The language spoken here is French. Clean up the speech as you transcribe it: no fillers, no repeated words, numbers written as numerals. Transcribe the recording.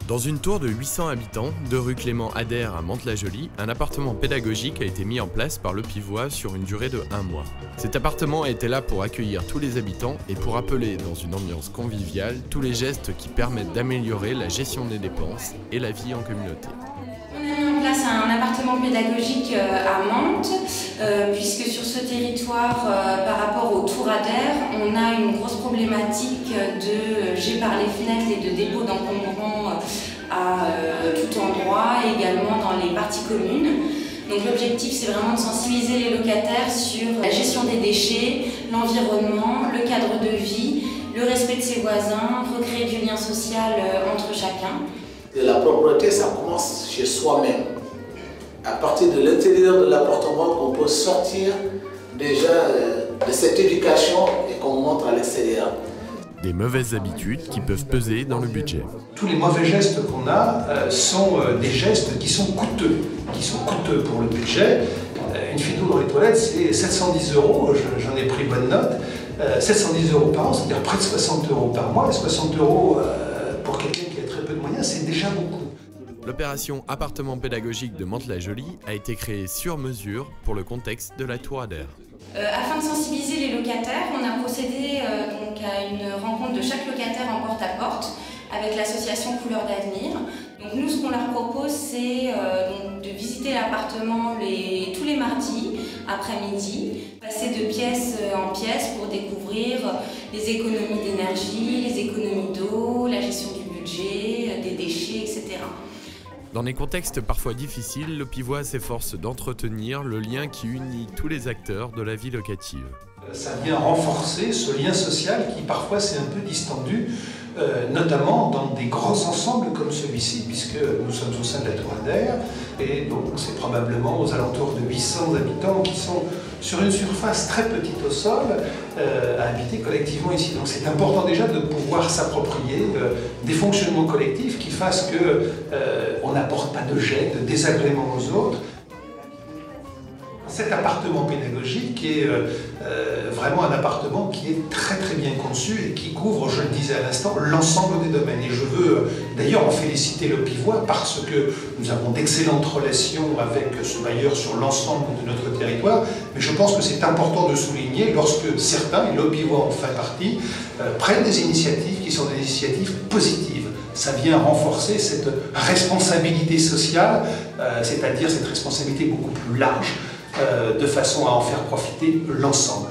Dans une tour de 800 habitants, de rue Clément Ader à Mantes-la-Jolie, un appartement pédagogique a été mis en place par Le Pivois sur une durée de 1 mois. Cet appartement était là pour accueillir tous les habitants et pour appeler dans une ambiance conviviale tous les gestes qui permettent d'améliorer la gestion des dépenses et la vie en communauté. On a mis en place un appartement pédagogique à Mantes, puisque sur ce territoire, par rapport au Tour Ader, on a une grosse problématique de jet par les fenêtres et de dépôt d'encombrants à tout endroit, également dans les parties communes. Donc l'objectif, c'est vraiment de sensibiliser les locataires sur la gestion des déchets, l'environnement, le cadre de vie, le respect de ses voisins, recréer du lien social entre chacun. La propreté, ça commence chez soi-même. À partir de l'intérieur de l'appartement, qu'on peut sortir déjà de cette éducation et qu'on montre à l'extérieur. Des mauvaises habitudes qui peuvent peser dans le budget. Tous les mauvais gestes qu'on a sont des gestes qui sont coûteux pour le budget. Une fuite d'eau dans les toilettes, c'est 710 €, j'en ai pris bonne note. 710 € par an, c'est-à-dire près de 60 € par mois. Et 60 € pour quelqu'un qui a très peu de moyens, c'est déjà beaucoup. L'opération appartement pédagogique de Mantes-la-Jolie a été créée sur mesure pour le contexte de la Tour Ader. Afin de sensibiliser les locataires, on a procédé donc à une rencontre de chaque locataire en porte-à-porte avec l'association Couleurs d'Avenir. Donc nous, ce qu'on leur propose, c'est de visiter l'appartement tous les mardis après-midi, passer de pièce en pièce pour découvrir les économies d'énergie, les économies d'eau, la gestion du budget, des déchets, etc. Dans des contextes parfois difficiles, Le Pivois s'efforce d'entretenir le lien qui unit tous les acteurs de la vie locative. Ça vient renforcer ce lien social qui parfois s'est un peu distendu, notamment dans des grands ensembles comme celui-ci, puisque nous sommes au sein de la Tour Ader, et donc c'est probablement aux alentours de 800 habitants qui sont sur une surface très petite au sol, à habiter collectivement ici. Donc c'est important déjà de pouvoir s'approprier des fonctionnements collectifs qui fassent qu'on n'apporte pas de jet, de désagréments aux autres. Cet appartement pédagogique est vraiment un appartement qui est très très bien conçu et qui couvre, je le disais à l'instant, l'ensemble des domaines. Et je veux d'ailleurs en féliciter Le Pivois parce que nous avons d'excellentes relations avec ce bailleur sur l'ensemble de notre territoire. Mais je pense que c'est important de souligner lorsque certains, et Le Pivois en fait partie, prennent des initiatives qui sont des initiatives positives. Ça vient renforcer cette responsabilité sociale, c'est-à-dire cette responsabilité beaucoup plus large, de façon à en faire profiter l'ensemble.